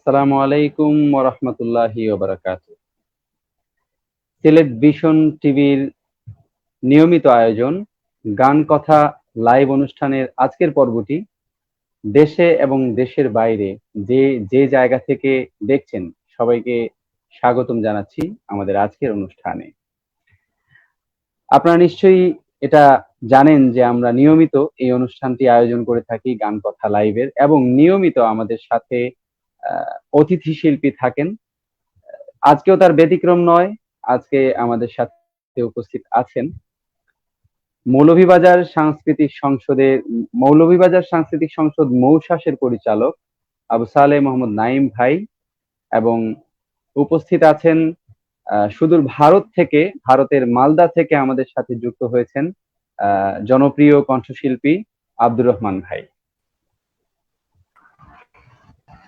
আসসালামু আলাইকুম ওয়া রাহমাতুল্লাহি ওয়া বারাকাতুহু। সিলেট ভিশন টিভির নিয়মিত আয়োজন গান কথা লাইভ অনুষ্ঠানের আজকের পর্বটি দেশে এবং দেশের বাইরে যে যে জায়গা থেকে দেখছেন সবাইকে স্বাগতম জানাচ্ছি আমাদের আজকের অনুষ্ঠানে। আপনারা নিশ্চয়ই এটা জানেন যে আমরা নিয়মিত এই অনুষ্ঠানটি আয়োজন করে থাকি গান কথা লাইভের, এবং নিয়মিত আমাদের সাথে অতিথি শিল্পী থাকেন। আজকেও তার ব্যতিক্রম নয়। আজকে আমাদের সাথে উপস্থিত আছেন মৌলভীবাজার সাংস্কৃতিক সংসদ মৌশাসের পরিচালক আবু সালেহ মোহাম্মদ নাইম ভাই, এবং উপস্থিত আছেন সুদূর ভারতের মালদা থেকে আমাদের সাথে যুক্ত হয়েছেন জনপ্রিয় কণ্ঠশিল্পী আব্দুর রহমান ভাই।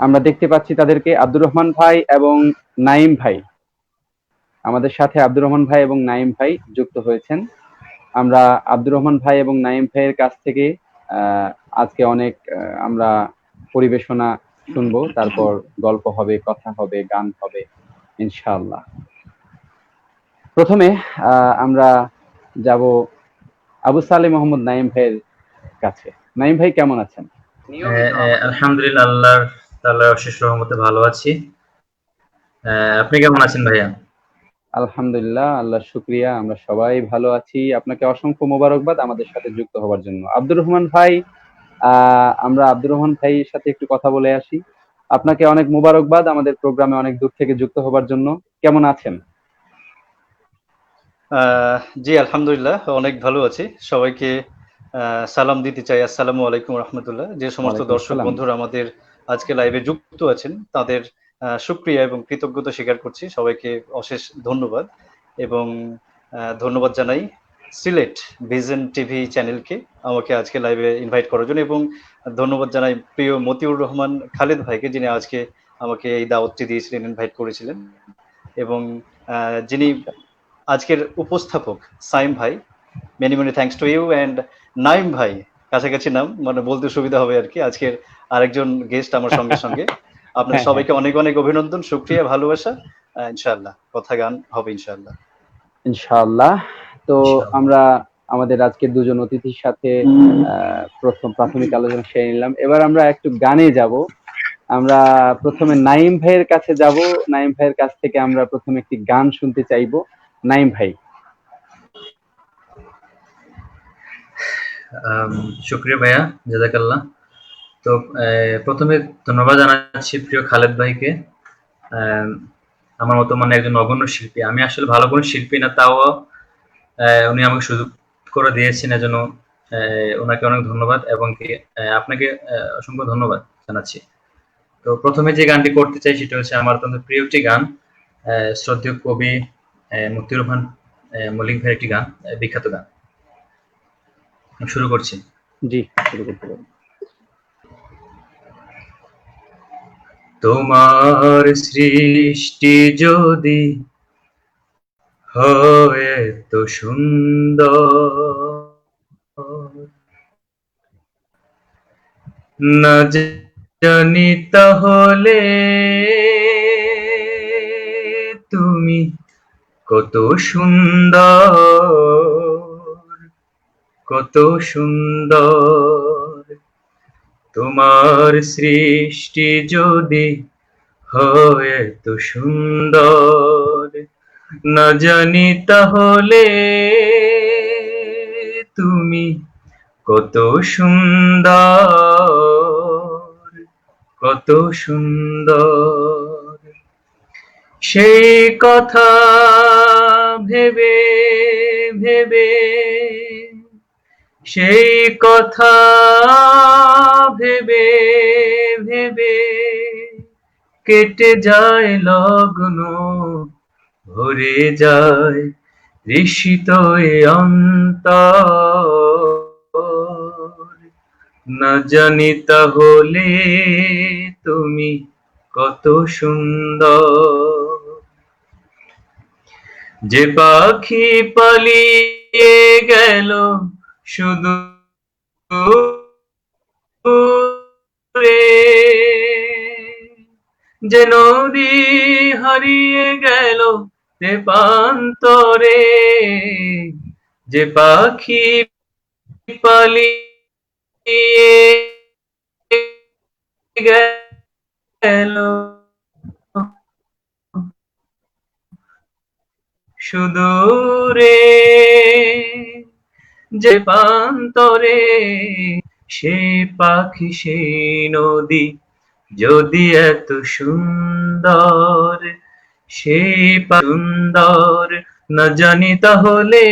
আমরা দেখতে পাচ্ছি তাদেরকে, আব্দুর রহমান ভাই এবং নাইম ভাই। আমাদের সাথে আব্দুর রহমান ভাই এবং নাইম ভাই যুক্ত হয়েছেন। আমরা আব্দুর রহমান ভাই এবং নাইম ভাইয়ের কাছ থেকে আজকে অনেক আমরা পরিবেশনা শুনবো, তারপর গল্প হবে, কথা হবে, গান হবে ইনশাআল্লাহ। প্রথমে আমরা যাব আবু সালেহ মোহাম্মদ নাইম ভাইয়ের কাছে। নাইম ভাই কেমন আছেন? আলহামদুলিল্লাহ, আল্লাহর তাআলার অশেষ রহমতে ভালো আছি। আপনি কেমন আছেন ভাইয়া? আলহামদুলিল্লাহ, আল্লাহর শুকরিয়া, আমরা সবাই ভালো আছি। আপনাকে অসংখ্য মোবারকবাদ আমাদের সাথে যুক্ত হওয়ার জন্য। আব্দুর রহমান ভাই, আমরা আব্দুর রহমান ভাইয়ের সাথে একটু কথা বলে আসি। আপনাকে অনেক মোবারকবাদ আমাদের প্রোগ্রামে অনেক দূর থেকে যুক্ত হবার জন্য। কেমন আছেন? জি আলহামদুলিল্লাহ, অনেক ভালো আছি। সবাইকে সালাম দিতে চাই। আসসালামু আলাইকুম রহমতুল্লাহ। যে সমস্ত ওয়ালাইকুম দর্শক আসসালাম। বন্ধুরা আমাদের আজকে লাইভে যুক্ত আছেন তাদের শুকরিয়া এবং কৃতজ্ঞতা স্বীকার করছি। সবাইকে অশেষ ধন্যবাদ, এবং ধন্যবাদ জানাই সিলেট ভিশন টিভি চ্যানেলকে আমাকে আজকে লাইভে ইনভাইট করার জন্য, এবং ধন্যবাদ জানাই প্রিয় মতিউর রহমান খালেদ ভাইকে, যিনি আজকে আমাকে এই দাওয়াতটি দিয়েছিলেন, ইনভাইট করেছিলেন, এবং যিনি আজকের উপস্থাপক সাইম ভাই। Many many thanks to you. And Naim ভাই, কাছাকাছি নাম, মানে বলতে সুবিধা হবে আর কি, আজকের আরেকজন গেস্ট আমার সঙ্গে সঙ্গে। আপনাদের হ্যাঁ, হ্যাঁ, সবাইকে অনেক অনেক অভিনন্দন, শুকরিয়া, ভালোবাসা। ইনশাআল্লাহ কথা গান হবে ইনশাআল্লাহ। ইনশাআল্লাহ। তো ইনশাআল্লাহ। আমরা আমাদের আজকের দুজন অতিথির সাথে প্রাথমিক আলোচনা সেরে নিলাম। এবার আমরা একটু গানে যাব। আমরা প্রথমে নাইম ভাইয়ের কাছে যাব। নাইম ভাইয়ের কাছ থেকে আমরা প্রথমে একটি গান শুনতে চাইবো। নাইম ভাই। শুকরিয়া ভাইয়া, জাযাকাল্লাহ। তো প্রথমে ধন্যবাদ জানাচ্ছি প্রিয় খালেদ ভাইকে। আমার মতো মানে একজন নগণ্য শিল্পী, আমি আসলে ভালো কোনো শিল্পী না, তাও উনি আমাকে সুযোগ করে দিয়েছেন, এজন্য ওনাকে অনেক ধন্যবাদ, এবং কি আপনাকে অসংখ্য ধন্যবাদ জানাচ্ছি। তো প্রথমে যে গানটি করতে চাই সেটা হচ্ছে আমার অত্যন্ত প্রিয় একটি গান, শ্রদ্ধেয় কবি মতিউর রহমান মল্লিক ভাইয়ের একটি গান, বিখ্যাত গান। শুরু করছি। জি, শুরু করতে পারেন। তোমার সৃষ্টি যদি হয় এত সুন্দর, না জানি তাহলে তুমি কত সুন্দর, কত সুন্দর। তোমার সৃষ্টি যদি হয় এত সুন্দর, না জানি তাহলে তুমি কত সুন্দর, কত সুন্দর। সেই কথা ভেবে ভেবে, সেই কথা ভেবে ভেবে কেটে যায় লগ্ন, ভরে যায় ঋষিত এ অন্তর, না জানি তাহলে তুমি কত সুন্দর। যে পাখি পালিয়ে গেল সুদূরে, যে নদী হারিয়ে গেল তেপান্তরে, যে পাখি পালিয়ে গেল সুদূরে, যে প্রান্তরে, সে পাখি সেই নদী যদি এত সুন্দর, সে সুন্দর না জানি তাহলে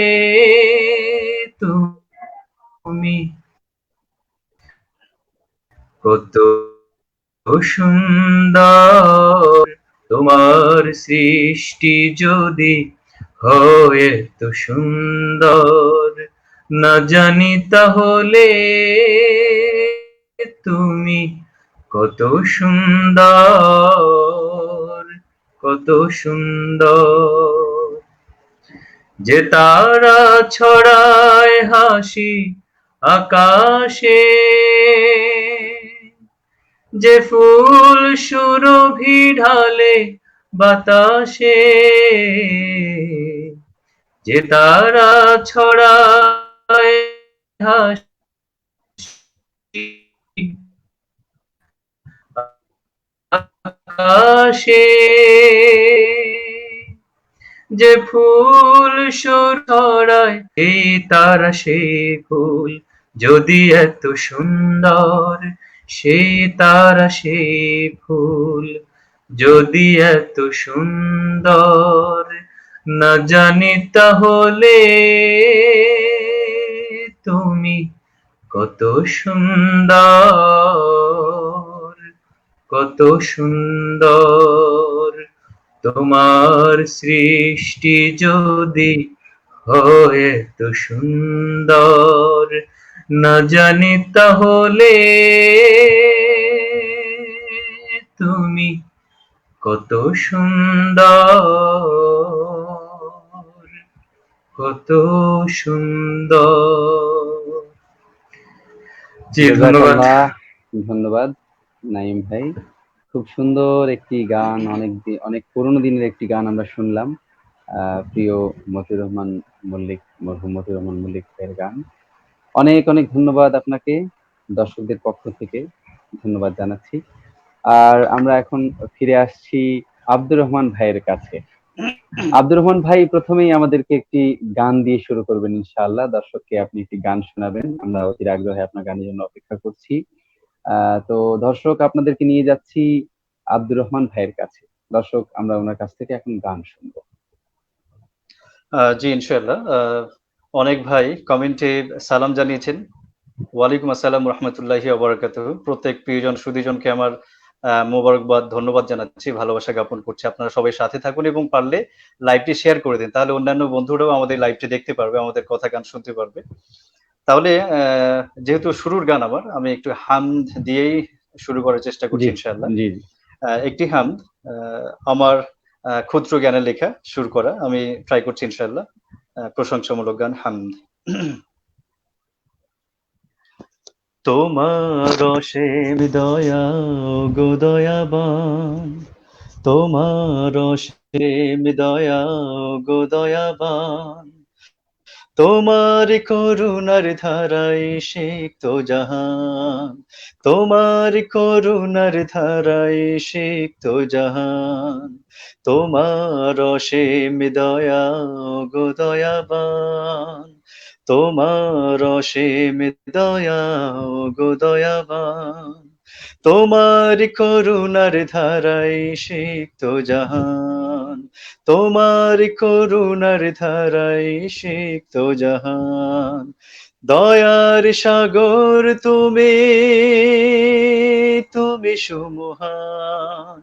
তুমি কত সুন্দর, তোমার সৃষ্টি যদি হয় এত সুন্দর, না জানি তাহলে তুমি কত সুন্দর, কত সুন্দর। যে তারা ছড়ায় হাসি আকাশে, যে ফুল সুরভি ঢালে বাতাসে, যে তারা ছড়ায় হাসি আকাশে, যে ফুল ছড়ায় এই তারা সেই ফুল যদি এত সুন্দর, সেই তারা সেই ফুল যদি এত সুন্দর, না জানি তাহলে তুমি কত সুন্দর, কত সুন্দর, তোমার সৃষ্টি যদি হয় এত সুন্দর, না জানি তাহলে তুমি কত সুন্দর, কত সুন্দর। জি ধন্যবাদ। জাযাকাল্লাহ, ধন্যবাদ নাইম ভাই। খুব সুন্দর একটি গান, অনেক পুরোনো দিনের একটি গান আমরা শুনলাম। প্রিয় মতিউর রহমান মল্লিক, মরহুম মতিউর রহমান মল্লিক ভাইয়ের গান। অনেক অনেক ধন্যবাদ আপনাকে, দর্শকদের পক্ষ থেকে ধন্যবাদ জানাচ্ছি। আর আমরা এখন ফিরে আসছি আব্দুর রহমান ভাইয়ের কাছে। আব্দুর রহমান ভাই প্রথমেই আমাদেরকে একটি গান দিয়ে শুরু করবেন ইনশাআল্লাহ। দর্শককে আপনি একটি গান শোনাবেন, আমরা অধীর আগ্রহে আপনার গানের জন্য অপেক্ষা করছি। তো দর্শক, আপনাদেরকে নিয়ে যাচ্ছি আব্দুর রহমান ভাইয়ের কাছে। দর্শক, আমরা ওনার কাছ থেকে এখন গান শুনবো। জি ইনশাআল্লাহ। অনেক ভাই কমেন্টে সালাম জানিয়েছেন। ওয়ালাইকুম আসসালাম রহমতুল্লাহি ওয়াবারাকাতুহু। প্রত্যেক প্রিয়জন সুধীজনকে আমার মোবারকবাদ, ধন্যবাদ জানাচ্ছি, ভালোবাসা জ্ঞাপন করছি। আপনারা সবাই সাথে থাকুন এবং পারলে লাইভটি শেয়ার করে দিন, তাহলে অন্যান্য বন্ধুরাও আমাদের লাইভটি দেখতে পারবে, আমাদের কথা গান শুনতে পারবে। তাহলে যেহেতু শুরুর গান আমার, আমি একটু হামদ দিয়েই শুরু করার চেষ্টা করছি জি ইনশাআল্লাহ। জি জি। একটি হামদ আমার ক্ষুদ্র জ্ঞানে লেখা, সুর করা, আমি ট্রাই করছি ইনশাআল্লাহ। প্রশংসামূলক গান হামদ। তোমার অসীম দয়া গো দয়াবান, তোমার অসীম দয়া গো দয়াবান, তোমার করুণার ধারায় সিক্ত জাহান, তোমার করুণার ধারায় সিক্ত জাহান, তোমার অসীম দয়া গো দয়াবান, তোমার অসীম দয়া গো দয়াবান, তোমার করুণার ধারায় সিক্ত জাহান, তোমার করুণার ধারায় সিক্ত জাহান, দয়ার সাগর তুমি, তুমি সুমহান,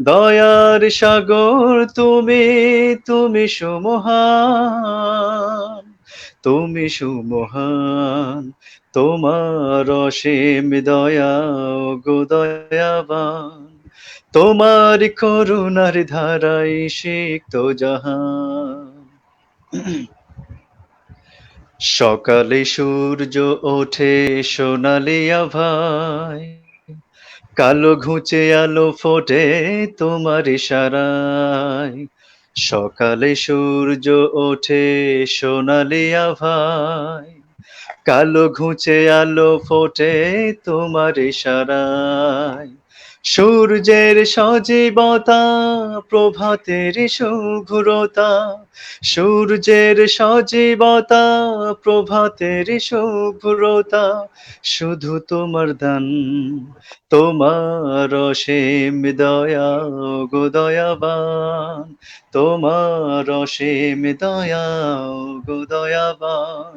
দয়ার সাগর তুমি, তুমি সুমহান, তুমি সুমহান, তোমার অসীম দয়া গো দয়াবান, তোমার করুণার ধারায় সিক্ত জাহান। সকালে সূর্য ওঠে সোনালি আভায়, কালো ঘুচে আলো ফোটে তোমার ইশারায়, সকালে সূর্য ওঠে সোনালি আভায়। কালো ঘুচে আলো ফোটে তোমার ইশারায়, সূর্যের সজীবতা, প্রভাতের শুভ্রতা, সূর্যের সজীবতা, প্রভাতের শুভ্রতা, শুধু তোমার দান, তোমার অসীম দয়া গো দয়াবান, তোমার অসীম দয়া গো দয়াবান।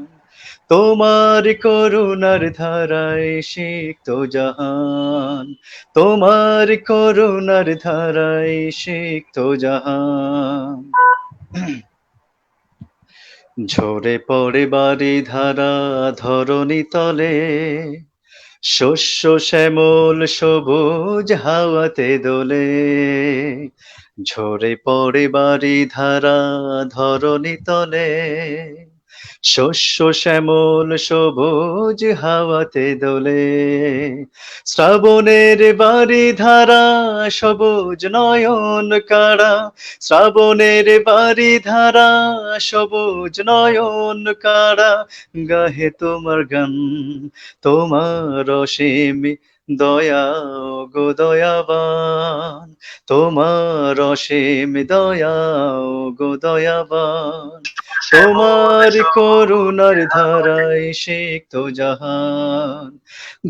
তোমার করুণার ধারায় সিক্ত জাহান, তোমার করুণার ধারায় সিক্ত জাহান। ঝরে পড়ে বাড়ি ধারা ধরণী তলে, শস্য শ্যামল সবুজ হাওয়াতে দোলে। ঝরে পড়ে বাড়ি ধারা ধরণী তলে, শস্য শ্যামল সবুজ হাওয়াতে দোলে। শ্রাবণের বাড়ি ধারা সবুজ নয়ন কাড়া, শ্রাবণের বাড়ি ধারা সবুজ নয়ন কাড়া, গাহে তোমার গান, তোমার অসীম দয়া গো দয়াবান, তোমার অসীম দয়া গো দয়াবান। তোমার করুণার ধারায় সিক্ত জাহান,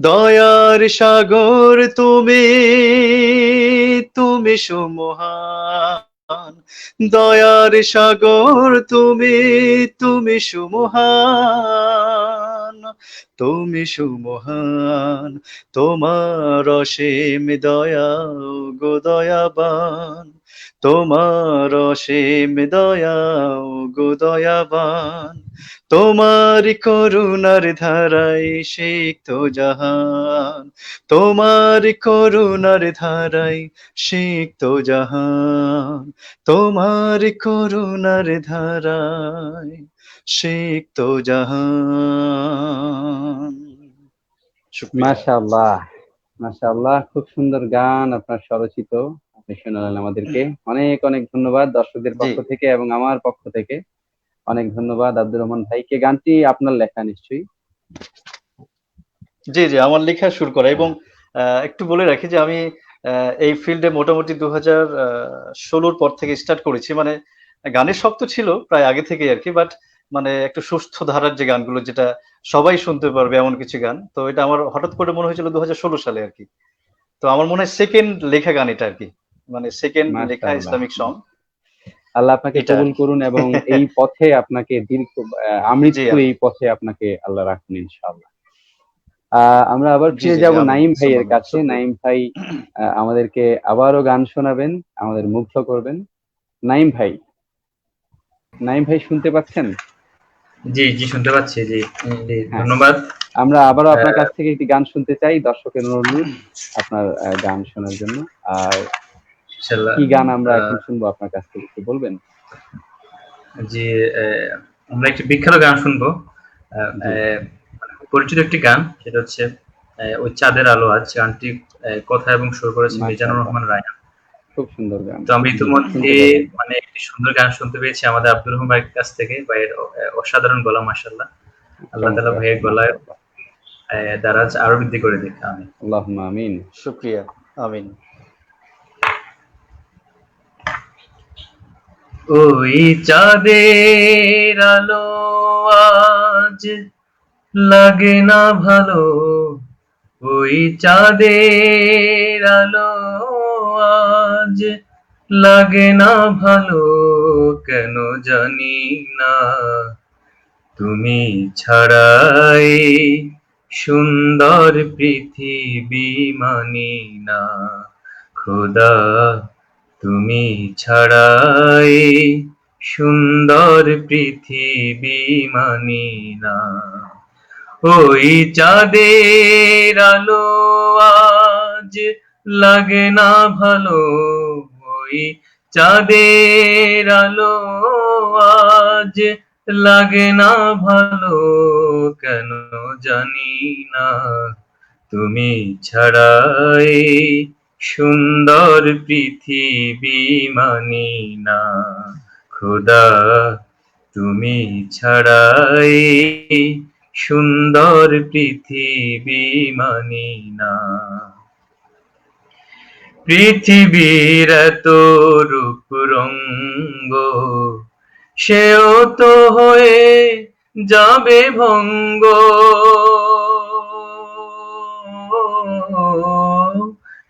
দয়ার সাগর তুমি, তুমি সুমহান। দয়ার সাগর তুমি, তুমি সুমহান, তুমি সুমহান। তোমার অসীম দয়া গো দয়াবান, তোমার অসীম দয়া গো দয়াবান। তোমার করুণার ধারায় সিক্ত জাহান, তোমার করুণার ধারায় সিক্ত জাহান, তোমার করুণার ধারায় সিক্ত জাহান। শুকরিয়া। মাশাআল্লাহ, মাশাআল্লাহ, খুব সুন্দর গান আপনার স্বরচিত, আপনি শোনালেন আমাদেরকে। অনেক অনেক ধন্যবাদ দর্শকদের জি পক্ষ থেকে এবং আমার পক্ষ থেকে। অনেক ধন্যবাদ আব্দুর রহমান ভাইকে। গানটি আপনার লেখা নিশ্চয়ই? জি জি আমার লেখা সুর করা। এবং একটু বলে রাখি যে আমি এই ফিল্ডে মোটামুটি 2016 পর থেকে স্টার্ট করেছি। মানে গানের শখ তো ছিল প্রায় আগে থেকেই আর কি, বাট মানে একটু সুস্থ ধারার যে গানগুলো যেটা সবাই শুনতে পারবে এমন কিছু গান, তো এটা আমার হঠাৎ করে মনে হয়েছিল 2016 সালে আর কি। তো আমার মনে হয় সেকেন্ড লেখা গান এটা আর কি, মানে সেকেন্ড লেখা মাশাআল্লাহ, ইসলামিক সং আল্লাহ আপনাকে এটা আর কবুল কি। করুন এবং এই পথে আপনাকে দীর্ঘ জি আমৃত্যু এই আমিন। পথে আপনাকে আল্লাহ রাখুন ইনশাআল্লাহ। আমরা আবার জি ফিরে জি জি যাব আমিন নাইম সুম্মা ভাইয়ের আমিন। কাছে। শুকরিয়া। নাইম ভাই আমাদেরকে আবারও গান শোনাবেন, আমাদের মুগ্ধ করবেন। নাইম ভাই, নাইম ভাই শুনতে পাচ্ছেন? জি জি শুনতে পাচ্ছি। জি জি হ্যাঁ, ধন্যবাদ। আমরা আবারও আপনার আহ, কাছ থেকে একটি গান শুনতে চাই, দর্শকের অনুরোধ আপনার গান শোনার জন্য। আর ইনশাল্লাহ। কি গান আমরা এখন আহ, শুনবো আপনার কাছ থেকে একটু বলবেন? জি আমরা একটি বিখ্যাত গান শুনবো। আহ, জি, আহ, পরিচিত একটি গান, সেটা হচ্ছে ওই চাঁদের আলো আজ। গানটি কথা এবং সুর করেছে মিজানুর মাশাআল্লাহ, রহমান রায়হান। খুব সুন্দর গান। তো আমরা জি, ইতিমধ্যে শুনতে পাবেন। মানে একটি সুন্দর গান শুনতে পেয়েছি আমাদের আব্দুর রহমান ভাইয়ের কাছ থেকে। ভাইয়ের অসাধারণ গলা, মাশাআল্লাহ। আল্লাহ তাআলা চমৎকার, ভাইয়ের গলায় মাশাআল্লাহ। দারাজ আরো বৃদ্ধি করে দিক। আমি আল্লাহুম্মা আমিন। শুকরিয়া। আমিন। ওই চাঁদের আলো আজ লাগে না ভালো, ওই চাঁদের আলো আজ লাগে না ভালো, কেন জানি না, তুমি ছাড়াই সুন্দর পৃথিবী মানি না, খোদা তুমি ছাড়াই সুন্দর পৃথিবী মানি না। ওই চাঁদের আলো আজ লাগে না ভালো, ওই চাঁদের আলো আজ লাগে না ভালো, কেন জানি না, তুমি ছাড়াই সুন্দর পৃথিবী মানি না খোদা, তুমি ছাড়াই সুন্দর পৃথিবী মানি না। পৃথিবীর এত রূপ রঙ্গ, সেও তো হয়ে যাবে ভঙ্গ।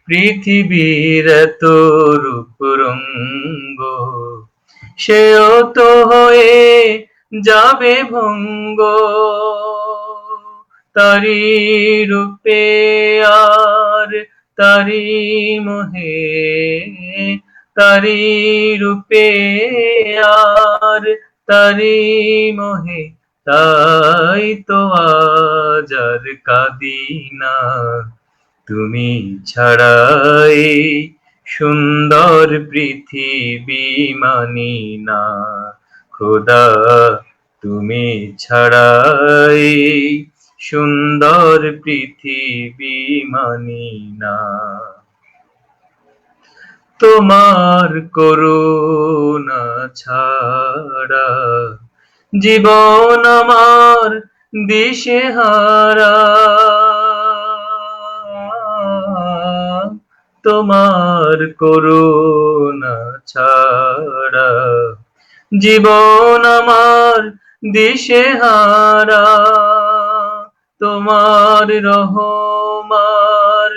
পৃথিবীর এত রূপ রঙ্গ, সেও তো হয়ে যাবে ভঙ্গ। তারি রূপে আর তারি মোহে, তারি রূপে আর তারি মোহে, তাই তো আজ আর কাঁদি না। তুমি ছাড়াই সুন্দর পৃথিবী মানি না খোদা, তুমি ছাড়াই সুন্দর পৃথিবী মানি না। তোমার করুণা ছাড়া জীবন আমার দিশেহারা। তোমার করুণা ছাড়া জীবন আমার দিশেহারা। তোমার রহমার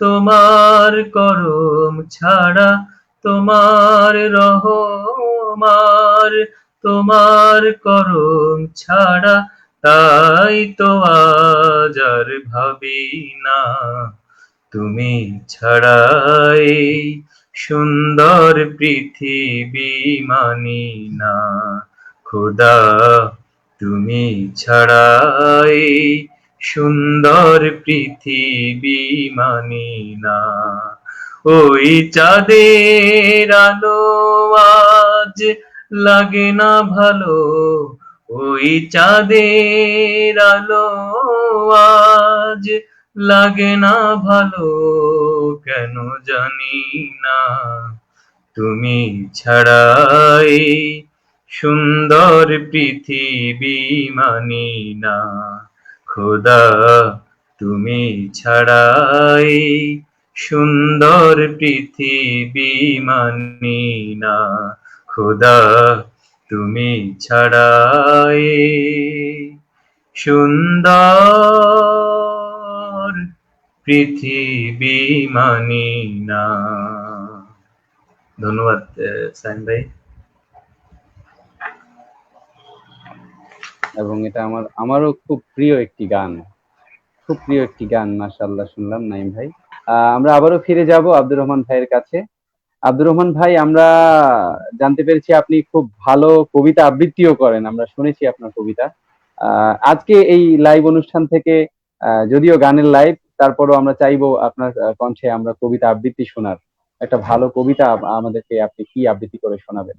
তোমার করম ছাড়া, তোমার রহমার তোমার করম ছাড়া, তাই তো আজ আর ভাবি না। তুমি ছাড়াই সুন্দর পৃথিবী মানি না খোদা, তুমি ছাড়াই সুন্দর পৃথিবী মানি না। ওই চাঁদের আলো আজ লাগে না ভালো, ওই চাঁদের আলো আজ লাগে না ভালো, কেন জানি না। তুমি ছাড়াই সুন্দর পৃথিবী মানি না খোদা, তুমি ছাড়াই সুন্দর পৃথিবী মানি না খোদা, তুমি ছাড়াই সুন্দর পৃথিবী মানি না। ধন্যবাদ সাইন ভাই। এবং এটা আমারও খুব প্রিয় একটি গান, খুব প্রিয় একটি গান। মাশাআল্লাহ শুনলাম নাইম ভাই। আমরা আবারও ফিরে যাব আব্দুর রহমান ভাইয়ের কাছে। আব্দুর রহমান ভাই, আমরা জানতে পেরেছি আপনি খুব ভালো কবিতা আবৃত্তিও করেন, আমরা শুনেছি আপনার কবিতা। আজকে এই লাইভ অনুষ্ঠান থেকে যদিও গানের লাইভ, তারপরও আমরা চাইবো আপনার কণ্ঠে আমরা কবিতা আবৃত্তি শোনার। একটা ভালো কবিতা আমাদেরকে আপনি কি আবৃত্তি করে শোনাবেন?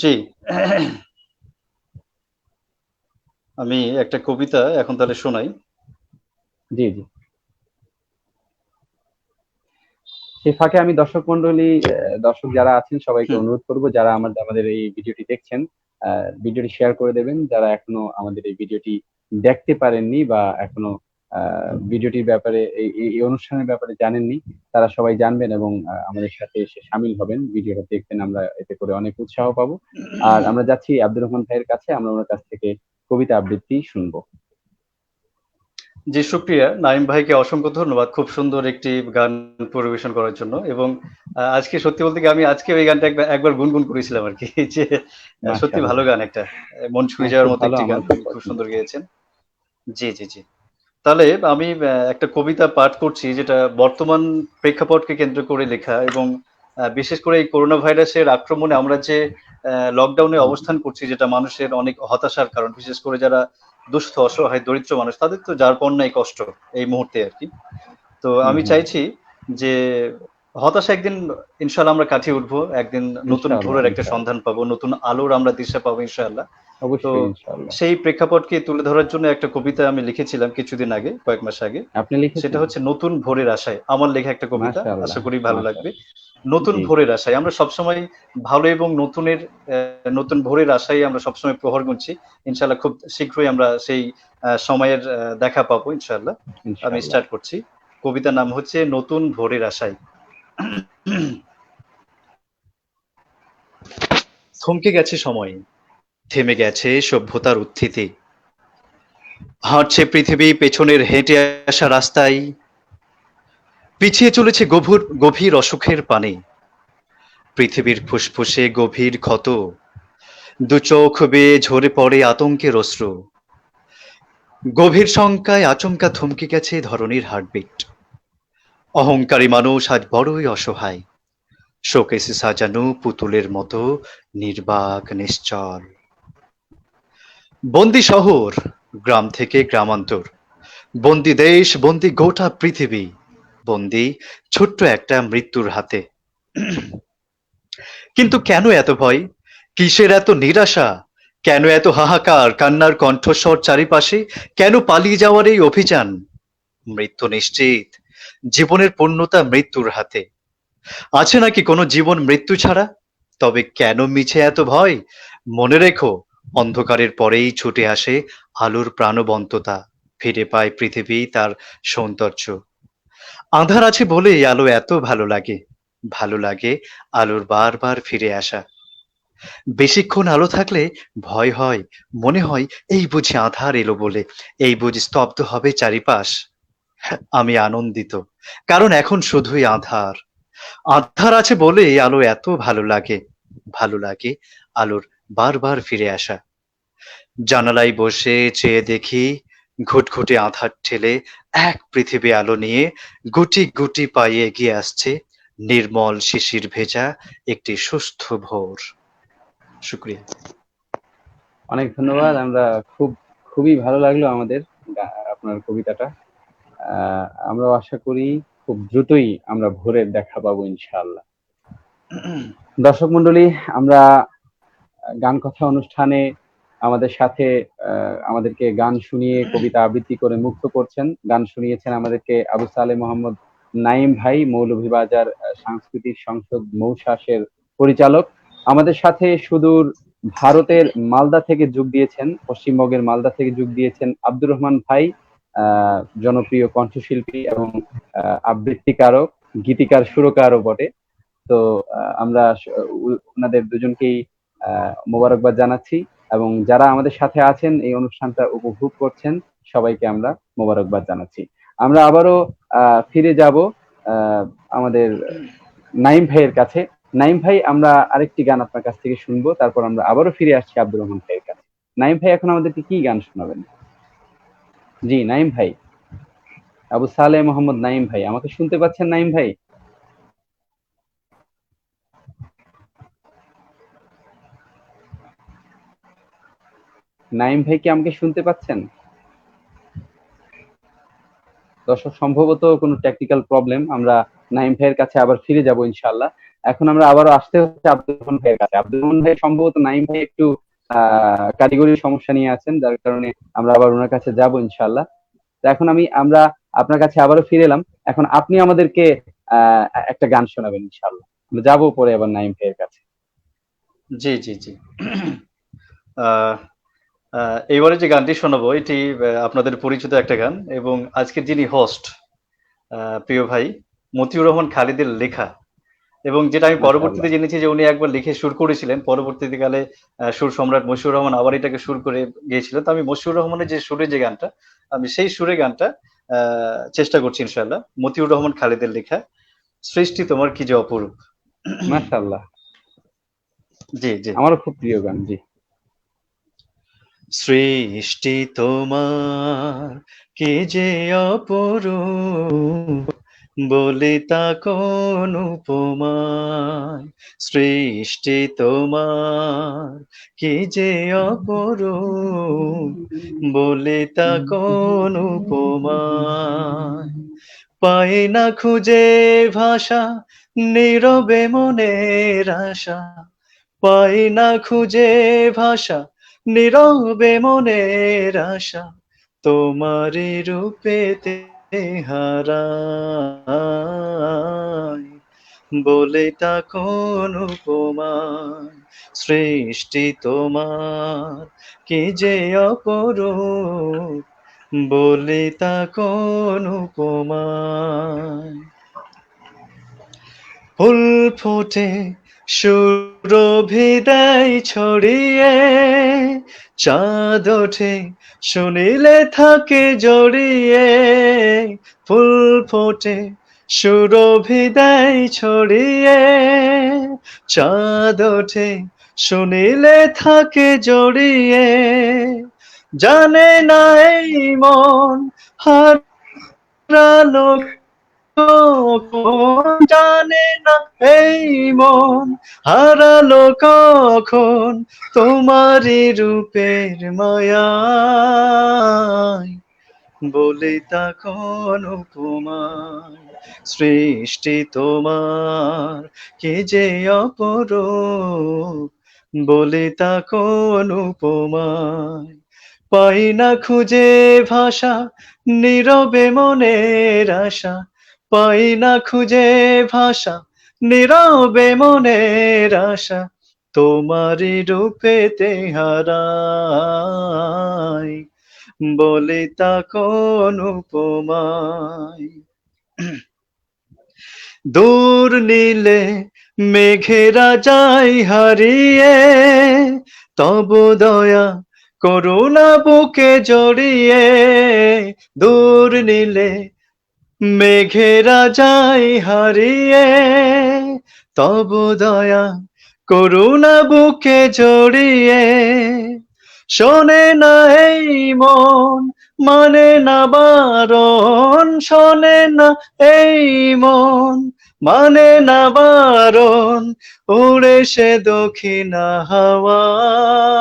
জি, আমি একটা কবিতা এখন তাহলে শোনাই। জি জি। সে ফাঁকে আমি দর্শক যারা আছেন সবাইকে অনুরোধ করব, যারা আমাদের এই ভিডিওটি দেখছেন, ভিডিওটি শেয়ার করে দেবেন। যারা এখনো আমাদের এই ভিডিওটি দেখতে পারেননি বা এখনো ভিডিওটির ব্যাপারে এই অনুষ্ঠানের ব্যাপারে জানেননি, তারা সবাই জানবেন এবং আমাদের সাথে এসে সামিল হবেন, ভিডিওটা দেখবেন। আমরা এতে করে অনেক উৎসাহ পাবো। আর আমরা যাচ্ছি আব্দুর রহমান ভাইয়ের কাছে, আমরা ওনার কাছ থেকে কবিতা আবৃত্তি শুনবো। জি, শুক্রিয়া নাইম ভাইকে, অসংখ্য ধন্যবাদ খুব সুন্দর একটি গান পরিবেশন করার জন্য। এবং আজকে সত্যি বলতে কি আমি আজকে ওই গানটা একবার গুনগুন করেছিলাম আর কি, যে সত্যি ভালো গান, একটা মন ছুঁয়ে যাওয়ার মতো একটি গান, খুব সুন্দর গেয়েছেন। জি জি জি। তাহলে আমি একটা কবিতা পাঠ করছি, যেটা বর্তমান প্রেক্ষাপটকে কেন্দ্র করে লেখা, এবং বিশেষ করে এই করোনা ভাইরাসের আক্রমণে আমরা যে লকডাউনে অবস্থান করছি, যেটা মানুষের অনেক হতাশার কারণ, বিশেষ করে যারা দুস্থ অসহায় দরিদ্র মানুষ, তাদের তো যার পর নাই কষ্ট এই মুহূর্তে আর কি। তো আমি চাইছি যে হতাশা একদিন ইনশাআল্লাহ আমরা কাটিয়ে উঠবো, একদিন নতুন ইনশাআল্লাহ, ভোরের একটা ইনশাআল্লাহ। সন্ধান পাবো, নতুন আলোর আমরা দিশা পাবো ইনশাআল্লাহ। তো অবশ্যই ইনশাআল্লাহ। সেই প্রেক্ষাপটকে তুলে ধরার জন্য একটা কবিতা আমি লিখেছিলাম কিছুদিন আগে, কয়েক মাস আগে। আপনি সেটা লিখেছেন? হচ্ছে নতুন ভোরের আশায়। আমার লেখা একটা কবিতা। মাশাআল্লাহ, আশা করি ভালো লাগবে। মাশাআল্লাহ। নতুন জি, ভোরের আশায়। আমরা সবসময় ভালো এবং নতুন ভোরের আশায় আমরা সবসময় প্রহর গুনছি। ইনশাআল্লাহ খুব শীঘ্রই আমরা সেই সময়ের দেখা পাবো ইনশাআল্লাহ। আমি ইনশাআল্লাহ। স্টার্ট করছি। কবিতার নাম হচ্ছে নতুন ভোরের আশায়। থমকে গেছে সময়, থেমে গেছে সভ্যতার উত্থিতি। হাঁটছে পৃথিবী পেছনের হেঁটে আসা রাস্তায়, পিছিয়ে চলেছে গভীর গভীর অসুখের পানে। পৃথিবীর ফুসফুসে গভীর ক্ষত, দু চোখ বেয়ে ঝরে পড়ে আতঙ্কের অশ্রু। গভীর শঙ্কায় আচমকা থমকে গেছে ধরনীর হার্টবিট। অহংকারী মানুষ আজ বড়ই অসহায়, শোকেসে সাজানো পুতুলের মতো নির্বাক নিশ্চল। বন্দি শহর, গ্রাম থেকে গ্রামান্তর, বন্দি দেশ, বন্দি গোটা পৃথিবী, বন্দি ছোট্ট একটা মৃত্যুর হাতে। কিন্তু কেন এত ভয়? কিসের এত নিরাশা? কেন এত হাহাকার, কান্নার কণ্ঠস্বর চারিপাশে? কেন পালিয়ে যাওয়ার এই অভিযান? মৃত্যু নিশ্চিত, জীবনের পূর্ণতা মৃত্যুর হাতে। আছে নাকি কোনো জীবন মৃত্যু ছাড়া? তবে কেন মিছে এত ভয়? মনে রেখো, অন্ধকারের পরেই ছুটে আসে আলোর প্রাণবন্ততা, ফিরে পায় পৃথিবী তার সৌন্দর্য। আঁধার আছে বলেই আলো এত ভালো লাগে, ভালো লাগে আলোর বারবার ফিরে আসা। বেশিক্ষণ আলো থাকলে ভয় হয়, মনে হয় এই বুঝি আঁধার এলো বলে, এই বুঝি স্তব্ধ হবে চারিপাশ। আমি আনন্দিত, কারণ এখন শুধুই আঁধার। আঁধার আছে বলেই আলো এত ভালো লাগে, ভালো লাগে আলোর বারবার ফিরে আসা। জানালায় বসে চেয়ে দেখি, ঘুটঘুটে আঁধার ঠেলে এক পৃথিবী আলো নিয়ে গুটি গুটি পায়ে এগিয়ে আসছে নির্মল শিশির ভেজা একটি সুস্থ ভোর। শুক্রিয়া। অনেক ধন্যবাদ। আমরা খুবই ভালো লাগলো আমাদের আপনার কবিতাটা। আমরাও আশা করি খুব দ্রুতই আমরা ভোরের দেখা পাবো ইনশাআল্লাহ। দর্শক মণ্ডলী, আমরা গান কথা অনুষ্ঠানে আমাদের সাথে আমাদেরকে গান শুনিয়ে কবিতা আবৃত্তি করে মুক্ত করছেন। গান শুনিয়েছেন আমাদেরকে আবু সালেহ মোহাম্মদ নাঈম ভাই, মৌলভীবাজার সাংস্কৃতিক সংসদ মৌসাসের পরিচালক। আমাদের সাথে সুদূর ভারতের মালদা থেকে যোগ দিয়েছেন, পশ্চিমবঙ্গের মালদা থেকে যোগ দিয়েছেন আব্দুর রহমান ভাই, জনপ্রিয় কণ্ঠশিল্পী এবং আবৃত্তিকারক, গীতিকার, সুরকারও বটে। তো আমরা ওনাদের দুজনকেই মোবারকবাদ জানাচ্ছি, এবং যারা আমাদের সাথে আছেন এই অনুষ্ঠানটা উপভোগ করছেন সবাইকে আমরা মোবারকবাদ জানাচ্ছি। আমরা আবারও ফিরে যাব আমাদের নাইম ভাইয়ের কাছে। নাইম ভাই, আমরা আরেকটি গান আপনার কাছ থেকে শুনবো, তারপর আমরা আবারও ফিরে আসছি আব্দুর রহমান ভাইয়ের কাছে। নাইম ভাই এখন আমাদেরকে কি গান শোনাবেন? জি নাইম ভাই, আবু সালেহ মোহাম্মদ নাইম ভাই, আমাকে শুনতে পাচ্ছেন নাইম ভাই? নাইম ভাই কি আমাকে শুনতে পাচ্ছেন? দর্শক, সম্ভবত কোনো টেকনিক্যাল প্রবলেম। আমরা নাইম ভাইয়ের কাছে আবার ফিরে যাব ইনশাআল্লাহ। এখন আমরা আবারও আসতে হচ্ছে আব্দুর রহমান ভাইয়ের কাছে। আব্দুর রহমান ভাই সম্ভবত নাইম ভাই একটু কারিগরি সমস্যা নিয়ে আছেন, যার কারণে আমরা আবার ওনার কাছে যাব ইনশাআল্লাহ। তো এখন আমরা আপনার কাছে আবারও ফিরে এলাম। এখন আপনি আমাদেরকে আহ একটা গান শোনাবেন ইনশাআল্লাহ। আমরা যাবো পরে আবার নাইম ভাইয়ের কাছে। জি জি জি। আহ, এইবারে যে গানটি শোনাবো এটি আপনাদের পরিচিত একটা গান, এবং আজকের যিনি হোস্ট প্রিয় ভাই মতিউর রহমান খালিদের লেখা, এবং যেটা আমি মাশাআল্লাহ। পরবর্তীতে জেনেছি যে উনি একবার লিখে সুর করেছিলেন, পরবর্তীতে কালে সুর সম্রাট মশিউর রহমান আবার এটাকে সুর করে গিয়েছিলেন। তো আমি মশিউর রহমানের যে সুরে যে গানটা, আমি সেই সুরে গানটা চেষ্টা করছি ইনশাল্লাহ। মতিউর রহমান খালিদের লেখা, সৃষ্টি তোমার কি যে অপরূপ। মাশাআল্লাহ, জি জি। আমারও খুব প্রিয় গান। জি। সৃষ্টি তোমার কি যে অপরূপ, বলে তা কোন উপমায়। সৃষ্টি তোমার কি যে অপরূপ, বলে তা কোন উপমায়। পাই না খুঁজে ভাষা নীরবে মনের আশা পাই না খুঁজে ভাষা, নীরবে মনের আশা তোমারই রূপেতে হারাই। বলে তা কোন উপমায় সৃষ্টি তোমার, কি যে অপরূপ, বলে তা কোন উপমায়। ফুল ফোটে সুরভি দেয় ছড়িয়ে, চাঁদ ওঠে শুনিলে থাকে জড়িয়ে। ফুল ফোটে সুরভি দেয় ছড়িয়ে, চাঁদ ওঠে শুনিলে থাকে জড়িয়ে। জানে না এই মন হারালো কখন, জানে না এই মন হারালো কখন, তোমারই রূপের মায়ায়। বলে তা কোন উপমায় সৃষ্টি তোমার, কি যে অপরূপ, বলে তা কোন উপমায়। পাই না খুঁজে ভাষা, নীরবে মনের আশা পাই না খুঁজে ভাষা, নীরবে মনের আশা তোমারই রূপেতে হারাই। বলে তা কোন উপমায়। দূর নীলে মেঘেরা যায় হারিয়ে, তব দয়া করুণা বুকে জড়িয়ে। দূর নীলে মেঘেরা যায় হারিয়ে, তব দয়া করুণা বুকে জড়িয়ে। শোনে না এই মন মানে না বারণ, শোনে না এই মন মানে না বারণ, উড়ে সে দক্ষিণা হাওয়ায়।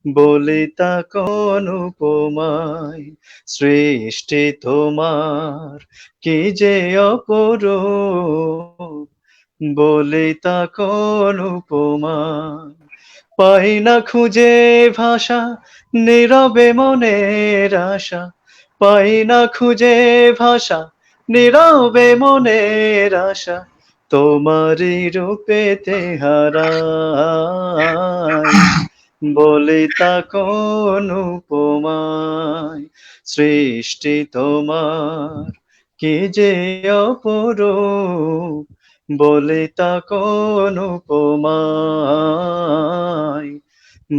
বলে তা কোন উপমায় সৃষ্টি তোমার, কি যে অপরূপ, বলে তা কোন উপমায়। পাই না খুঁজে ভাষা, নীরবে মনের আশা পাই না খুঁজে ভাষা, নীরবে মনের আশা তোমারই রূপেতে হারাই। বলে তা কোন উপমায় সৃষ্টি তোমার, কি যে অপরূপ, বলে তা কোন উপমায়,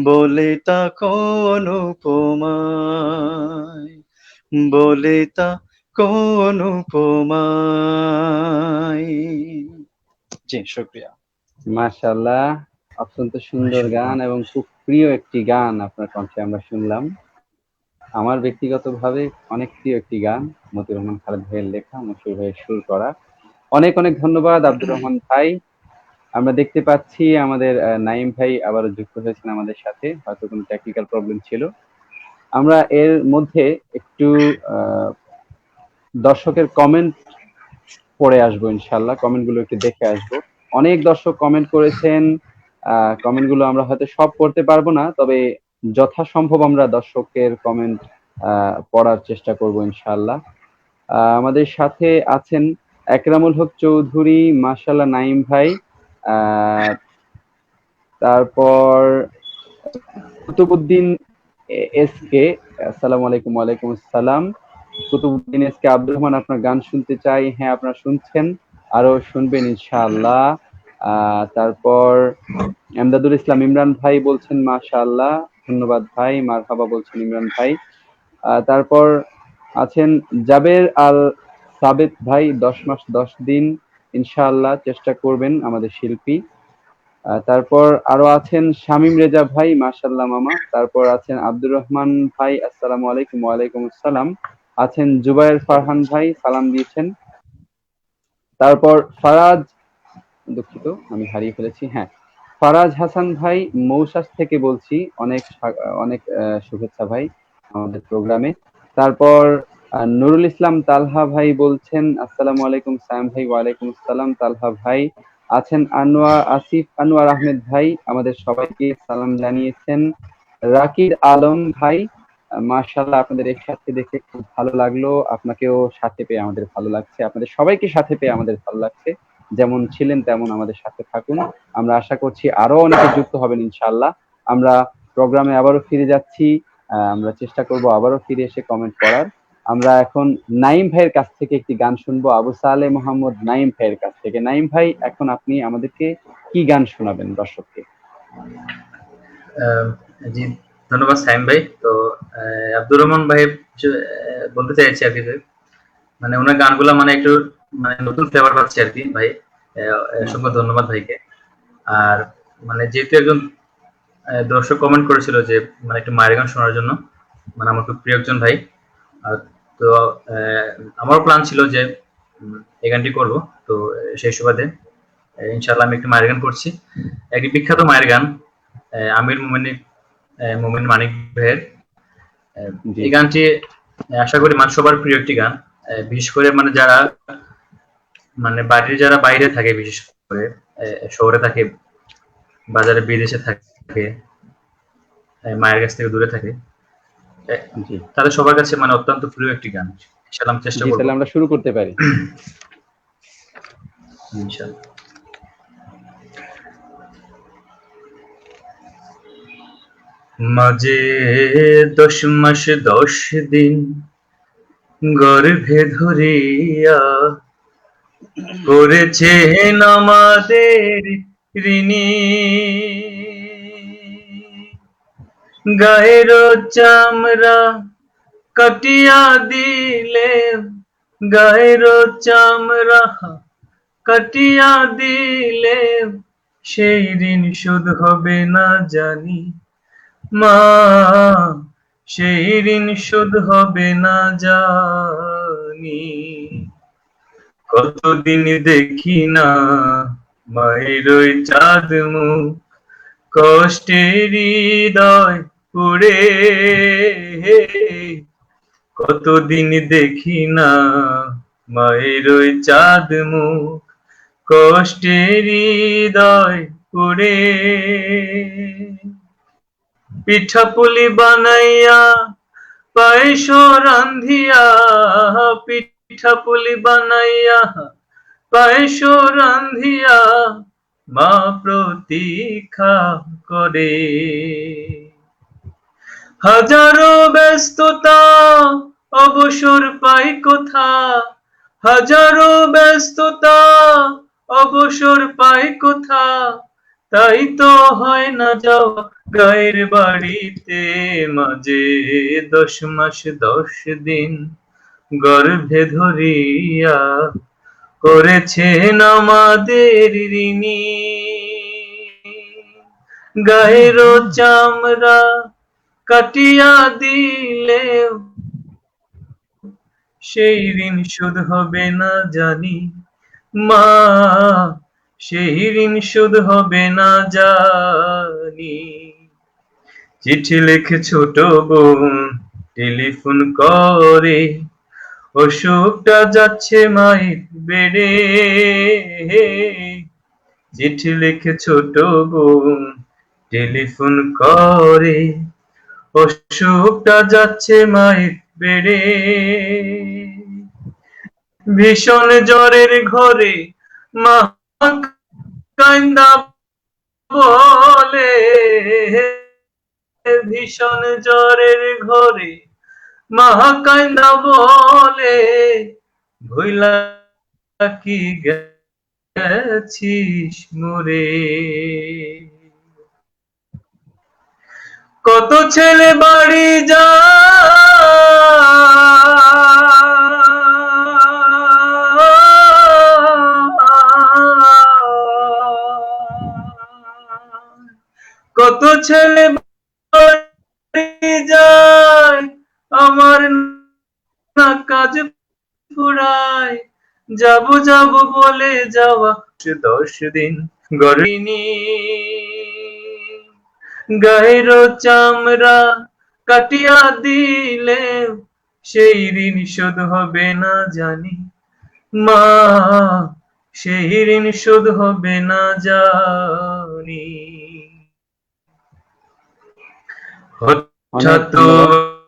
বলে তা কোন উপমায়, বলে তা কোন উপমায়। জি শুকরিয়া। মাশাআল্লাহ, অত্যন্ত সুন্দর গান এবং খুব প্রিয় একটি গান আপনার কণ্ঠে আমরা শুনলাম। আমার ব্যক্তিগতভাবে অনেক প্রিয় একটি গান, মতিউর রহমান খালেদ ভাইয়ের লেখা, মশিউর ভাইয়ের সুর করা। অনেক অনেক ধন্যবাদ আব্দুর রহমান ভাই। আমরা দেখতে পাচ্ছি আমাদের নাঈম ভাই আবারও যুক্ত হয়েছেন আমাদের সাথে, হয়তো কোনো টেকনিক্যাল প্রবলেম ছিল। আমরা এর মধ্যে একটু দর্শকের কমেন্ট পড়ে আসবো ইনশাল্লাহ, কমেন্টগুলো একটু দেখে আসবো। অনেক দর্শক কমেন্ট করেছেন, কমেন্টগুলো আমরা হয়তো সব পড়তে পারবো না, তবে যথাসম্ভব আমরা দর্শকের কমেন্ট পড়ার চেষ্টা করব ইনশাল্লাহ। আমাদের সাথে আছেন একরামুল হক চৌধুরী, মাশাআল্লাহ নাঈম ভাই, তারপর কুতুবুদ্দিন এস কে, আসসালামু আলাইকুম। ওয়ালাইকুম আসসালাম। কুতুবুদ্দিন এস কে, আব্দুর রহমান আপনার গান শুনতে চাই। হ্যাঁ, আপনারা শুনছেন, আরো শুনবেন ইনশাআল্লাহ। তারপর এমদাদুল ইসলাম ইমরান ভাই বলছেন মাশাআল্লাহ, ধন্যবাদ ভাই, মারহাবা বলছেন ইমরান ভাই। তারপর আছেন জাবের আল সাবেত ভাই, 10 মাস 10 দিন ইনশাআল্লাহ চেষ্টা করবেন আমাদের শিল্পী। তারপর আরো আছেন শামীম রেজা ভাই, মাশাআল্লাহ মামা। তারপর আছেন আব্দুর রহমান ভাই, আসসালামু আলাইকুম। ওয়ালাইকুম আসসালাম। আছেন জুবায়ের ফারহান ভাই, সালাম দিয়েছেন। তারপর ফারাজ, দুঃখিত আমি হারিয়ে ফেলেছি, হ্যাঁ, ফারাজ হাসান ভাই মৌসাস থেকে বলছি, অনেক অনেক শুভেচ্ছা ভাই আমাদের প্রোগ্রামে। তারপর নুরুল ইসলাম তালহা ভাই বলছেন, আসসালামু আলাইকুম সায়েম ভাই। ওয়ালাইকুম আসসালাম তালহা ভাই। আছেন আসিফ আনোয়ার আহমেদ ভাই, আমাদের সবাইকে সালাম জানিয়েছেন। রাকির আলম ভাই, মাশাআল্লাহ, আপনাদের একসাথে দেখে খুব ভালো লাগলো। আপনাকেও সাথে পেয়ে আমাদের ভালো লাগছে, আপনাদের সবাইকে সাথে পেয়ে আমাদের ভালো লাগছে। যেমন ছিলেন তেমন আমাদের সাথে থাকুন। আমরা আশা করছি আরো অনেকে যুক্ত হবেন ইনশাআল্লাহ। আমরা প্রোগ্রামে আবারও ফিরে যাচ্ছি। আমরা চেষ্টা করব আবারও ফিরে এসে কমেন্ট করার। আমরা এখন নাইম ভাইয়ের কাছ থেকে একটি গান শুনবো, আবু সালে মোহাম্মদ নাইম ভাইয়ের কাছ থেকে। নাইম ভাই, এখন আপনি আমাদেরকে কি গান শোনাবেন দর্শককে? আহ, জি, ধন্যবাদ সাইম ভাই। তো আব্দুর রহমান ভাই বলতে চাইছি আর কি যে, মানে ওনার গানগুলা মানে একটু মানে নতুন ফ্লেভার পাচ্ছে আর কি ভাই। অসংখ্য ধন্যবাদ ভাইকে। আর মানে যেহেতু একজন দর্শক কমেন্ট করেছিল যে মানে একটু মায়ের গান শোনার জন্য, মানে আমার খুব প্রিয় একজন ভাই। আর তো আমারও প্ল্যান ছিল যে এই গানটি করবো। তো সেই সুবাদে ইনশাল্লাহ আমি একটু মায়ের গান করছি, একটি বিখ্যাত মায়ের গান, আমির মোমিন মানিক ভাইয়ের। জি এই গানটি আশা করি মানে সবার প্রিয় একটি গান। বিশেষ করে মানে যারা মানে বাড়ির যারা বাইরে থাকে, বিশেষ করে শহরে থাকে, বাজারে বিদেশে থাকে, মায়ের কাছ থেকে দূরে থাকে, জি তাদের সবার কাছে মানে অত্যন্ত প্রিয় একটি গান। ইনশাল্লাহ আমি চেষ্টা জি, করবো। তাহলে আমরা শুরু করতে পারি। ইনশাল্লাহ। মাঝে 10 মাস 10 দিন গর্ভে ধরিয়া করেছেন আমাদের ঋণী, গায়ের চামড়া কাটিয়া দিলে, গায়ের চামড়া কাটিয়া দিলে সেই ঋণ শোধ হবে না জানি মা, সেই ঋণ শোধ হবে না জানি। কতদিন দেখি না মায়ের ওই চাঁদ মুখ, কষ্টের হৃদয় পুড়ে, কতদিন দেখি না মায়ের ওই চাঁদ মুখ, কষ্টের হৃদয় পুড়ে। পিঠাপুলি বানাইয়া পায়েস রান্ধিয়া, পিঠাপুলি বানাইয়া পায়েস রান্ধিয়া মা প্রতীক্ষা করে। হাজারো ব্যস্ততা অবসর পাই কোথা, হাজারো ব্যস্ততা অবসর পাই কোথা, তাই তো হয় না যাওয়া গায়ের বাড়িতে। মাঝে 10 মাস 10 দিন গর্ভে ধরিয়া করেছেন আমাদের ঋণী, গায়ের চামড়া কাটিয়া দিলে সেই ঋণ শোধ হবে না জানি মা, সেই ঋণ শোধ হবে না জানি। চিঠি লেখে ছোট বোন টেলিফোন করে, অসুখটা যাচ্ছে মায়ের বেড়ে। চিঠি লেখে ছোট বোন টেলিফোন করে, অসুখটা যাচ্ছে মায়ের বেড়ে। ভীষণ জ্বরের ঘরে মা কান্দা বলে, ভীষণ জ্বরের ঘরে মা কান্দা বলে, ভইলা কি গেছিস মোরে। কত ছেলে বাড়ি কত ছেলে বাড়ি যায়, আমার না কাজ ফুরায়, যাব যাব বলে যাওয়া 10 দিন গরিনী, গায়ের চামড়া কাটিয়া দিলে সেই ঋণ শোধ হবে না জানি, মা সেই ঋণ শোধ হবে না জানি। অনেক হঠাৎ ধন্যবাদ।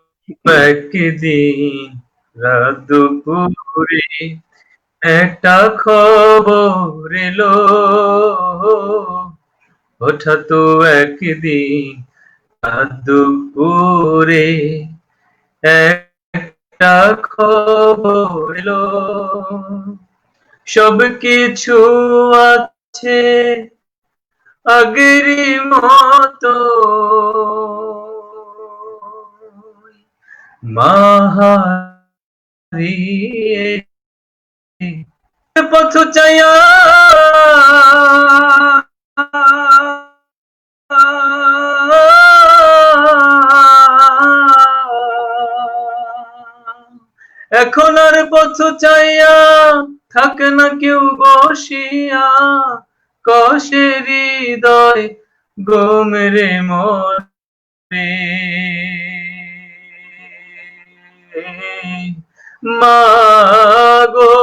একদিন রাত দুপুরে একটা খবর এলো, হঠাৎ একদিন রাত দুপুরে একটা খবর এলো, সবকিছু আছে আগেরই মতো, মা হারিয়ে পথ চাইয়া এখন আর পথ চাইয়া থাকে না কেউ বসিয়া, কষে হৃদয় গোমরে মরে, মাগো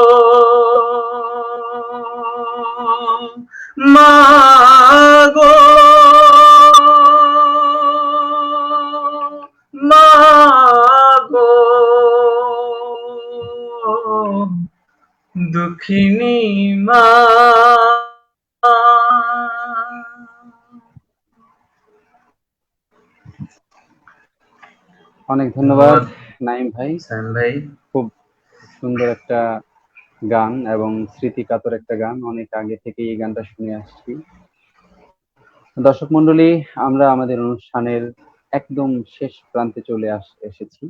মাগো মাগো দুঃখিনী মা। অনেক ধন্যবাদ নাইম ভাই। সাইম ভাই, খুব সুন্দর একটা গান এবং স্মৃতিকাতর একটা গান, অনেক আগে থেকে এই গানটা শুনে আসছি। দর্শক মন্ডলী, আমরা আমাদের অনুষ্ঠানের একদম শেষ প্রান্তে চলে এসেছি।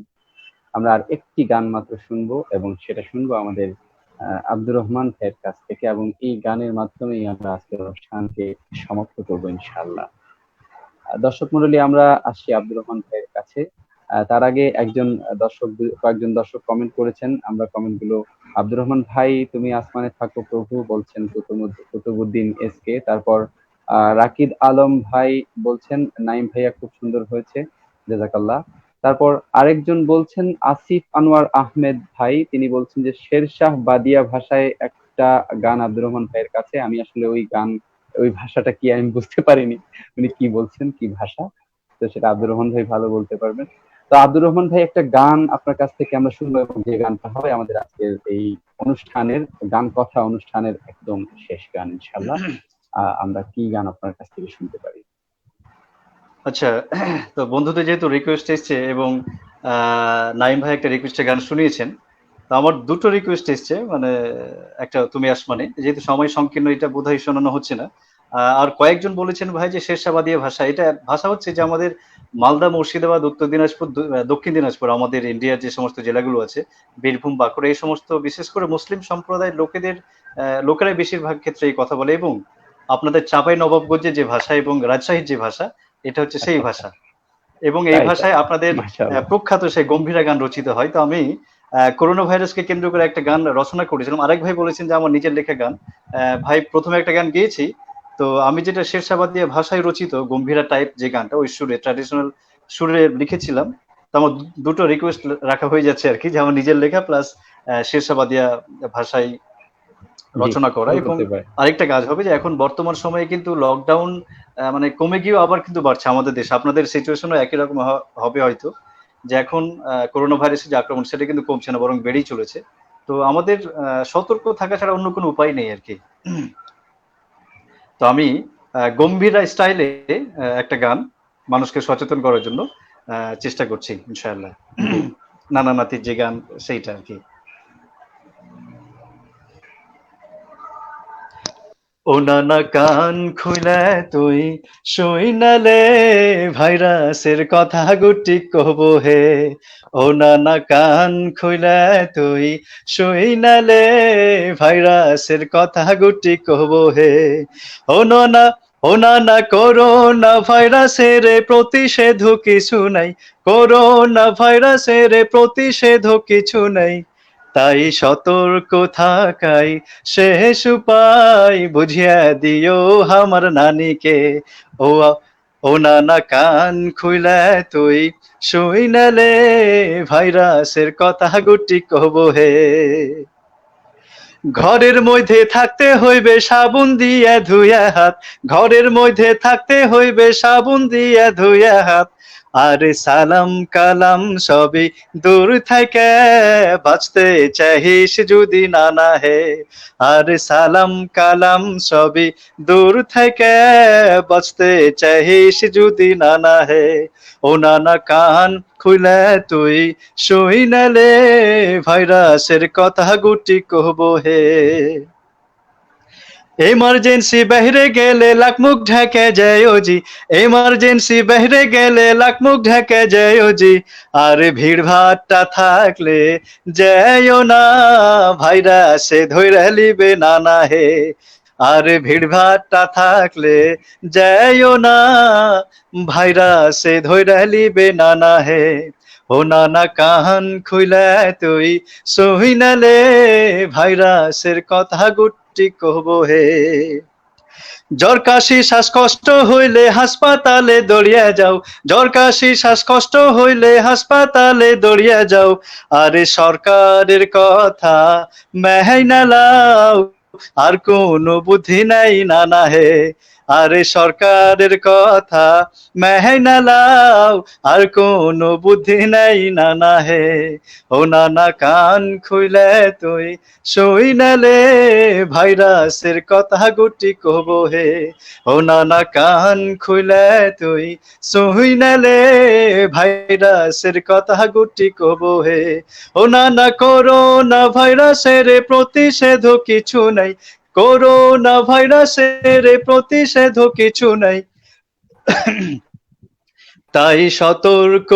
আমরা আর একটি গান মাত্র শুনবো এবং সেটা শুনবো আমাদের আব্দুর রহমান ভাইয়ের কাছ থেকে, এবং এই গানের মাধ্যমেই আমরা আজকের অনুষ্ঠানকে সমাপ্ত করবো ইনশাআল্লাহ। দর্শক মন্ডলী, আমরা আসছি আব্দুর রহমান ভাইয়ের কাছে। তার আগে কয়েকজন দর্শক কমেন্ট করেছেন, আমরা কমেন্ট গুলো। আব্দুর রহমান ভাই, তুমি আসমানে থাকো প্রভু বলছেন কুতুবুদ্দিন এসকে। তারপর রাকিদ আলম ভাই বলছেন নাইম ভাইয়া খুব সুন্দর হয়েছে, জাযাকাল্লাহ। তারপর আরেকজন বলছেন আসিফ আনোয়ার আহমেদ ভাই, তিনি বলছেন যে শেরশাহ বাদিয়া ভাষায় একটা গান আব্দুর রহমান ভাইয়ের কাছে। আমি আসলে ওই ভাষাটা কি আমি বুঝতে পারিনি, উনি কি বলছেন, কি ভাষা, তো সেটা আব্দুর রহমান ভাই ভালো বলতে পারবেন। তো আব্দুর রহমান ভাই, একটা গান আপনার কাছ থেকে আমরা শুনবো, এবং যে গানটা হবে আমাদের আজকের এই অনুষ্ঠানের গান কথা অনুষ্ঠানের একদম শেষ গান ইনশাআল্লাহ। আমরা কি গান আপনার কাছ থেকে শুনতে পারি? আচ্ছা, তো বন্ধুদের যেহেতু রিকোয়েস্ট এসছে এবং নাইম ভাই একটা রিকোয়েস্টের গান শুনিয়েছেন, তো আমার দুটো রিকোয়েস্ট এসছে, মানে একটা তুমি আসমানে, যেহেতু সময় সংকীর্ণ এটা বোধহয় শোনানো হচ্ছে না। আর কয়েকজন বলেছেন ভাই যে শেরশাবাদিয়া ভাষা, এটা ভাষা হচ্ছে যে আমাদের মালদা, মুর্শিদাবাদ, উত্তর দিনাজপুর, দক্ষিণ দিনাজপুর, আমাদের ইন্ডিয়ার যে সমস্ত জেলাগুলো আছে, বীরভূম, বাঁকুড়া, এই সমস্ত বিশেষ করে মুসলিম সম্প্রদায়ের লোকেরাই বেশিরভাগ ক্ষেত্রে এই কথা বলে। এবং আপনাদের চাঁপাই নবাবগঞ্জের যে ভাষা এবং রাজশাহীর যে ভাষা, এটা হচ্ছে সেই ভাষা। এবং এই তাই ভাষায় আপনাদের মাশাআল্লাহ। প্রখ্যাত সেই গম্ভীরা গান রচিত হয়। তো আমি করোনা ভাইরাসকে কেন্দ্র করে একটা গান রচনা করেছিলাম। আরেক ভাই বলেছেন যে আমার নিজের লেখা গান। ভাই প্রথমে একটা গান গেয়েছি, তো আমি যেটা শেরশাবাদিয়া ভাষায় রচিত গম্ভীরা টাইপ যে গানটা, ওই সুরে, ট্র্যাডিশনাল সুরে লিখেছিলাম। তো আমার দুটো রিকোয়েস্ট রাখা হয়ে যাচ্ছে আর কি, যে আমার নিজের লেখা প্লাস শেরশাবাদিয়া ভাষায় জি, রচনা করা। এবং হতে পারে। আরেকটা কাজ হবে যে এখন বর্তমান সময়ে কিন্তু লকডাউন মানে কমে গিয়েও আবার কিন্তু বাড়ছে আমাদের দেশে। আপনাদের সিচুয়েশনও একই রকম হবে হয়তো, যে এখন করোনা ভাইরাসের যে আক্রমণ সেটা কিন্তু কমছে না, বরং বেড়েই চলেছে। তো আমাদের সতর্ক থাকা ছাড়া অন্য কোনো উপায় নেই আর কি। তো আমি গম্ভীরা স্টাইলে একটা গান মানুষকে সচেতন করার জন্য চেষ্টা করছি ইনশাআল্লাহ। নানা নাতির যে গান সেইটা আর কি। ও নানা কান খুলে তুই শুইনালে ভাইরাসের কথা গুটি কব হে। ও নানা কান খুলে তুই শুইনালে ভাইরাসের কথা গুটি কব হে। ও নানা, ও নানা, করোনা ভাইরাসের প্রতিষেধক কিছু নাই, করোনা ভাইরাসের প্রতিষেধক কিছু নাই, তাই সতর্ক থাকাই শেষ উপায়, বুঝিয়া দিও আমার নানিকে। ও ও নানা কান খুইলা তুই শুইনালে ভাইরাসের কথা গুটি কব হে। ঘরের মধ্যে থাকতে হইবে সাবুন দিয়া ধুইয়া হাত, ঘরের মধ্যে থাকতে হইবে সাবুন দিয়া ধুইয়া হাত। আরে সালাম কালাম সবই দূর থেকে বাঁচতে চাহিস যদি নানা হে। আরে সালাম কালাম সবই দূর থেকে বাঁচতে চাহিস যদি নানা হে। ও নানা কান খুইলে তুই শুইনালে ভাইরাসের কথা গুটি কহব হে। এমার্জেন্সি বাইরে গেলে লাখ মুখ ঢেকে যায় জি, এমার্জেন্সি বাইরে গেলে লাখ মুখ ঢেকে যায় জি। আর ভিড় ভাট্টা থাকলে যাইও না, ভাইরাসে ধইরা লিবে নানা হে। আর ভিড় ভাট্টা থাকলে যাইও না, ভাইরাসে ধইরা লিবে নানা হে। ও নানা কান খুইলা তুই সহিনালে ভাইরাসের কথা গুটি কহব হে। জ্বর কাশি শ্বাসকষ্ট হইলে হাসপাতালে দৌড়িয়া যাও, জ্বর কাশি শ্বাসকষ্ট হইলে হাসপাতালে দৌড়িয়া যাও। আরে সরকারের কথা মেহাইনা লাও, আর কোনো বুদ্ধি নাই নানা হে। আরে সরকারের কথা মেহাইনা লাও, আর কোনো বুদ্ধি নাই নানা হে। ও নানা কান খুইলে তুই শুইনালে ভাইরাসের কথা গুটি কব হে। ও নানা কান খুইলে তুই শুইনালে ভাইরাসের কথা গুটি কব হে। ও নানা করোনা ভাইরাসের প্রতিষেধক কিছু নাই, করোনা ভাইরাসের প্রতিষেধক কিছু নাই। তাই সতর্ক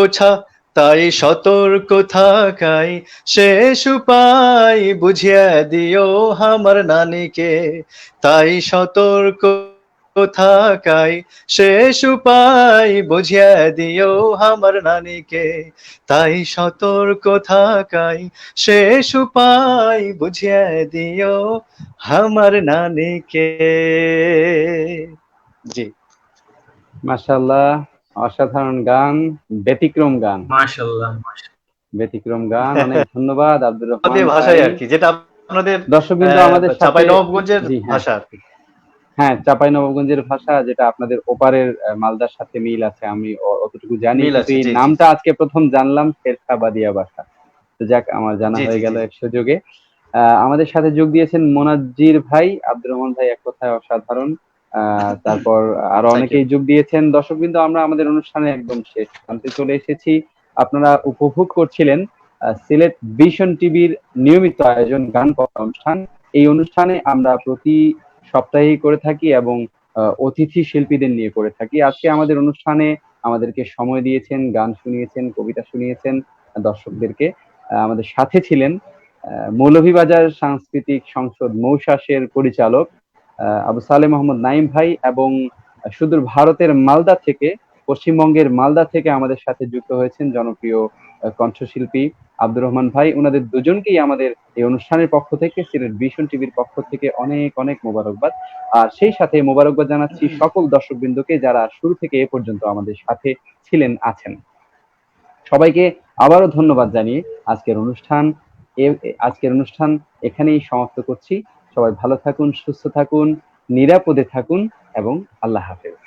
থাকাই শেষ উপায় বুঝিয়া দিও আমার নানিকে। তাই সতর্ক থাকাই শেষ উপায় বুঝিয়া দিও আমার নানিকে। তাই সতর্ক থাকাই শেষ উপায় বুঝিয়া দিও আমার নানিকে। জি। মাশাআল্লাহ, অসাধারণ গান, ব্যতিক্রম গান, মাশাআল্লাহ। ব্যতিক্রম গান। অনেক ধন্যবাদ আব্দুর রহমান আমাদের ভাই। ভাষায় আর কি, যেটা আপনাদের দর্শকবৃন্দ আমাদের সাথে, চাঁপাইনবাবগঞ্জের জি হ্যাঁ, ভাষা আর কি। হ্যাঁ চাঁপাইনবাবগঞ্জের ভাষা, যেটা আপনাদের ওপারের মালদার সাথে মিল আছে, আমি অতটুকু জানি, মিল কিন্তু আছে, এই জি জি নামটা আজকে প্রথম জানলাম, শেরশাবাদিয়া ভাষা। তো যাক, আমার জানা জি জি হয়ে জি গেল জি। এক সুযোগে। আমাদের সাথে যোগ দিয়েছেন মোনাজ্জির ভাই, আব্দুর রহমান ভাই এক কথায় অসাধারণ। তারপর আরো থ্যাংক ইউ। অনেকেই যোগ দিয়েছেন। দর্শকবৃন্দ, আমরা আমাদের অনুষ্ঠানে একদম শেষ প্রান্তে চলে এসেছি। আপনারা উপভোগ করছিলেন সিলেট ভিশন টিভির নিয়মিত আয়োজন গান কথা অনুষ্ঠান। এই অনুষ্ঠানে আমরা প্রতি সপ্তাহেই করে থাকি এবং অতিথি শিল্পীদের নিয়ে করে থাকি। আজকে আমাদের অনুষ্ঠানে আমাদেরকে সময় দিয়েছেন, গান শুনিয়েছেন, কবিতা শুনিয়েছেন দর্শকদেরকে। আমাদের সাথে ছিলেন মৌলভীবাজার সাংস্কৃতিক সংসদ মৌশাসের পরিচালক আবু সালেহ মোহাম্মদ নাইম ভাই, এবং সুদূর ভারতের মালদা থেকে, পশ্চিমবঙ্গের মালদা থেকে আমাদের সাথে যুক্ত হয়েছেন জনপ্রিয় কণ্ঠশিল্পী আব্দুর রহমান ভাই। ওনাদের দুজনকেই আমাদের এই অনুষ্ঠানের পক্ষ থেকে, সিলেট ভিশন টিভির পক্ষ থেকে অনেক অনেক মোবারকবাদ। আর সেই সাথে মোবারকবাদ জানাচ্ছি সকল দর্শকবৃন্দকে যারা শুরু থেকে এ পর্যন্ত আমাদের সাথে ছিলেন, আছেন। সবাইকে আবারও ধন্যবাদ জানিয়ে আজকের অনুষ্ঠান এখানেই সমাপ্ত করছি। সবাই ভালো থাকুন, সুস্থ থাকুন, নিরাপদে থাকুন এবং আল্লাহ হাফেজ।